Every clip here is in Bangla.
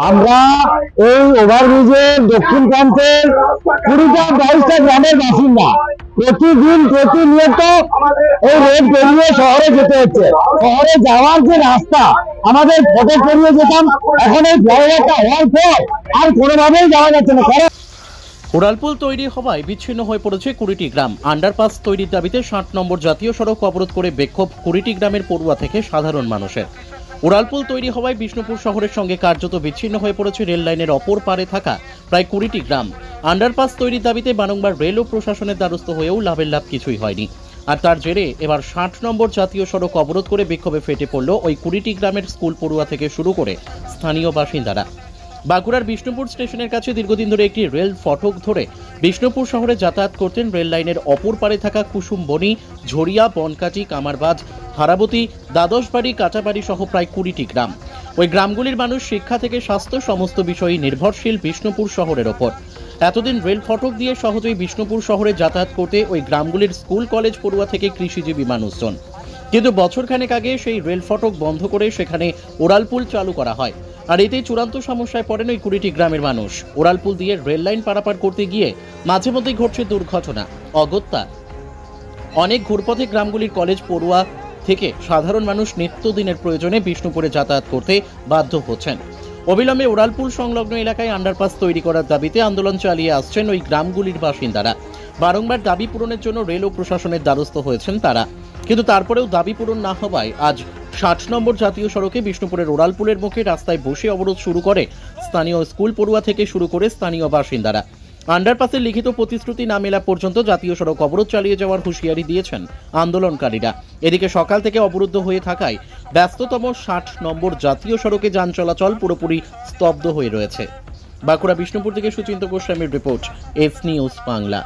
আমরা এই ওভারব্রিজের দক্ষিণ প্রান্তের 20-22টা গ্রামের বাসিন্দা। প্রতিদিন প্রতিনিয়ত এই রোড পেরিয়ে শহরে যেতে হচ্ছে। শহরে যাওয়ার যে রাস্তা আমাদের ফটক পেরিয়ে যেতাম, এখন এই ফ্লাইওভারটা হওয়ার পর আর কোনোভাবেই যাওয়া যাচ্ছে না। উড়ালপুল তৈরি হওয়ায় বিচ্ছিন্ন হয়ে পড়েছে 20টি গ্রাম। আন্ডারপাস তৈরির দাবিতে 60 নম্বর জাতীয় সড়ক অবরোধ করে বিক্ষোভ 20টি গ্রামের পড়ুয়া থেকে সাধারণ মানুষের। উড়ালপুল তৈরি হওয়ায় বিষ্ণুপুর শহরের সঙ্গে কার্যত বিচ্ছিন্ন হয়ে পড়েছে রেল লাইনের অপর পারে থাকা প্রায় 20টি গ্রাম। আন্ডারপাস তৈরির দাবিতে বারংবার রেল ও প্রশাসনের দ্বারস্থ হয়েও লাভের লাভ কিছুই হয়নি। আর তার জেরে এবার 60 নম্বর জাতীয় সড়ক অবরোধ করে বিক্ষোভে ফেটে পড়ল ওই 20টি গ্রামের স্কুল পড়ুয়া থেকে শুরু করে স্থানীয় বাসিন্দারা। বাঁকুড়ার বিষ্ণুপুর স্টেশনের কাছে দীর্ঘদিন ধরে একটি রেল ফটক ধরে বিষ্ণুপুর শহরে যাতায়াত করতেন রেল লাইনের অপর পারে থাকা কুসুমবনি, ঝরিয়া, বনকাটি, কামারবাজ, হারাবতী, দ্বাদশবাড়ি, কাটাবাড়ি সহ প্রায় 20টি গ্রাম। ওই গ্রামগুলির মানুষ শিক্ষা থেকে স্বাস্থ্য সমস্ত বিষয়ে নির্ভরশীল বিষ্ণুপুর শহরের ওপর। এতদিন রেল ফটক দিয়ে সহজেই বিষ্ণুপুর শহরে যাতায়াত করতে ওই গ্রামগুলির স্কুল কলেজ পড়ুয়া থেকে কৃষিজীবী মানুষজন। কিন্তু বছরখানেক আগে সেই রেল ফটক বন্ধ করে সেখানে উড়ালপুল চালু করা হয়। আর এতে চূড়ান্ত সমস্যায় পড়েন ওই 20টি গ্রামের মানুষ। উড়ালপুল দিয়ে রেল লাইন পারাপার করতে গিয়ে মাঝে মধ্যেই ঘটছে দুর্ঘটনা, অগত্যা। অনেক ঘুরপথে গ্রামগুলির কলেজ পড়ুয়া থেকে সাধারণ মানুষ নিত্যদিনের প্রয়োজনে বিষ্ণুপুরে যাতায়াত করতে বাধ্য হচ্ছেন। অবিলম্বে উড়ালপুল সংলগ্ন এলাকায় আন্ডারপাস তৈরি করার দাবিতে আন্দোলন চালিয়ে আসছেন ওই গ্রামগুলির বাসিন্দারা। বারংবার দাবি পূরণের জন্য রেল ও প্রশাসনের দ্বারস্থ হয়েছেন তারা, কিন্তু তারপরেও দাবি পূরণ না হওয়ায় আজ 60 নম্বর জাতীয় সড়কে বিষ্ণুপুরের উড়ালপুলের মুখে রাস্তায় বসে অবরোধ শুরু করে স্থানীয় স্কুল পড়ুয়া থেকে শুরু করে স্থানীয় বাসিন্দারা। আন্ডারপাসের লিখিত প্রতিশ্রুতি না মেলা পর্যন্ত জাতীয় সড়ক অবরোধ চালিয়ে যাওয়ার হুঁশিয়ারি দিয়েছেন আন্দোলনকারীরা। এদিকে সকাল থেকে অবরুদ্ধ হয়ে থাকায় ব্যস্ততম 60 নম্বর জাতীয় সড়কে যান চলাচল পুরোপুরি স্তব্ধ হয়ে রয়েছে। বাঁকুড়া বিষ্ণুপুর থেকে সুচিন্ত গোস্বামীর রিপোর্ট, এস নিউজ বাংলা।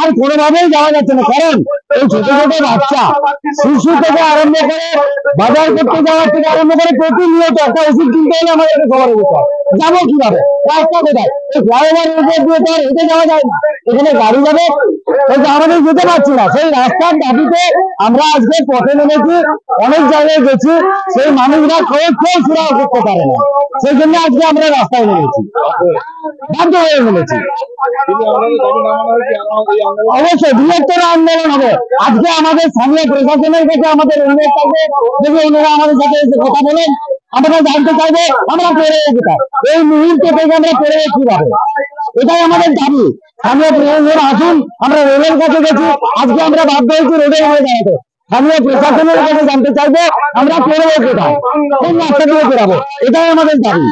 আর কোনোভাবেই যাওয়া যাচ্ছে না, কারণ এই ছোট ছোট বাচ্চা শিশু থেকে আরম্ভ করে বাজার করতে যাওয়ার থেকে আরম্ভ করে প্রতিনিয়ত একটা ওষুধ কিনতে হলে আমাদের শহরে যেতে হয়। যাবো কিভাবে? রাস্তা কোথায়? এই ফ্লাইওভারের উপর দিয়ে তো আর হেঁটে যাওয়া যায় না, এখানে গাড়ি যাবে, আমাদের যেতে পারছি না। সেই রাস্তার দাবিতে আমরা আজকে পথে নেমেছি, অনেক জায়গায় গেছি, সেই মানুষরা কেউ সুরাহ করতে পারে না। সেই জন্য আজকে আমরা রাস্তায় নেমেছি, বাধ্য হয়ে নেমেছি। অবশ্যই বৃহত্তর আন্দোলন হবে। আজকে আমাদের স্থানীয় প্রশাসনের কাছে আমাদের অনুরোধ থাকবে, যদি ওনারা আমাদের সাথে কথা বলেন, আমরা জানতে চাইবো আমরা পেরে কোথায়, এই মুহূর্তে থেকে আমরা পেরে কিভাবে, এটাই আমাদের দাবি। স্থানীয় প্রশাসন আসুন, আমরা রেলের কাছে গেছি, আজকে আমরা বাধ্য হয়েছি রোডের হয়ে দাঁড়াতে। স্থানীয় প্রশাসনের কাছে জানতে চাইবো আমরা পেরোবো কোথায়, কোন রাস্তা দিয়ে পেরাবো, এটাই আমাদের দাবি।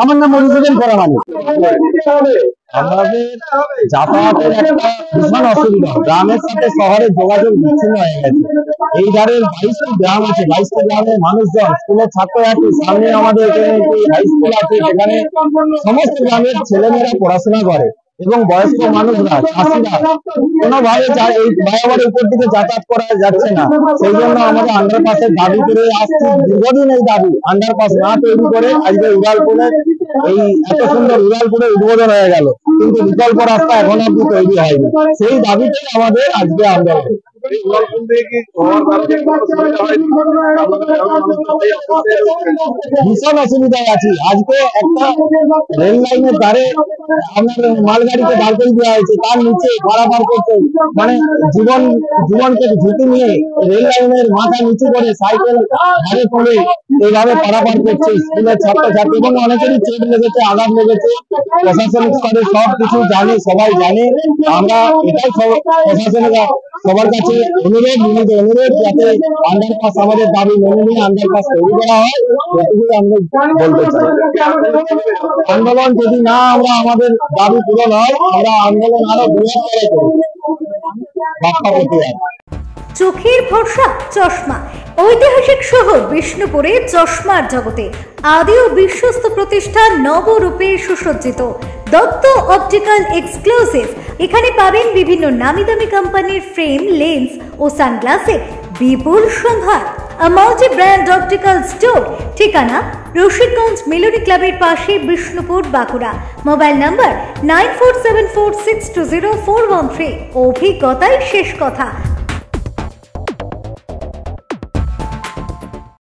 আমার নাম মধুসূদন পরামানি। আমাদের যাতায়াতের একটা ভীষণ অসুবিধা, গ্রামের সাথে শহরের যোগাযোগ বিচ্ছিন্ন হয়ে গেছে। এই ধারে 22টি গ্রাম আছে, 22টি গ্রামের মানুষজন, স্কুলের ছাত্রছাত্রী, সামনে আমাদের হাই স্কুল আছে, সেখানে সমস্ত গ্রামের ছেলেমেয়েরা পড়াশোনা করে এবং বয়স্ক মানুষরা, চাষিরা কোনোভাবে এই ফ্লাইওভারের উপর দিকে যাতায়াত করা যাচ্ছে না। সেই জন্য আমাদের আন্ডারপাসের দাবি করে আসছি দীর্ঘদিন। এই দাবি আন্ডারপাস না তৈরি করে আজকে উড়ালপুরে এই এত সুন্দর উড়ালপুরে উদ্বোধন হয়ে গেল, কিন্তু বিকল্প রাস্তা এখন অব্দি তৈরি হয়নি। সেই দাবিতেই আমাদের আজকে আন্দোলন। ভীষণ অসুবিধায় আছি। আজকে একটা রেল লাইনের ধারে আপনার মালগাড়িকে দাঁড় করে দেওয়া হয়েছে, তার নিচে পারাপার করতে, মানে জীবনকে ঝুঁকি নিয়ে রেল লাইনের মাথা নিচু করে সাইকেল ধারে পড়ে এইভাবে পারাপার করছে স্কুলের ছাত্রছাত্রী, এবং অনেকেরই চোট লেগেছে, আঘাত লেগেছে। প্রশাসনিক স্তরে সবকিছু জানে, সবাই জানে। আমরা এটাই প্রশাসনের সবার কাছে অনুরোধ যাতে আন্ডারপাস আমাদের দাবি মেনে নিয়ে আন্ডারপাস তৈরি করা হয়, এটুকুই আমরা বলতে চাই। আন্দোলন যদি না আমাদের দাবি পূরণ হয়, আমরা আন্দোলন আরো বৃহত্তর করব। চোখের ভরসা চশমা। ঐতিহাসিক শহর বিষ্ণুপুরে চশমার জগতে আদি ও বিশ্বস্ত প্রতিষ্ঠান নবরূপে সুসজ্জিত দত্ত অপটিক্যাল এক্সক্লুসিভ। এখানে পাবেন বিভিন্ন নামি দামি কোম্পানির ফ্রেম, লেন্স ও সানগ্লাসের বিপুল সম্ভার। মাল্টি ব্র্যান্ড অপটিক্যাল স্টোর, ঠিকানা রশিদগঞ্জ মিলনী ক্লাবের পাশে, বিষ্ণুপুর, বাঁকুড়া। Mobile number 9474620413। অভিজ্ঞতাই শেষ কথা।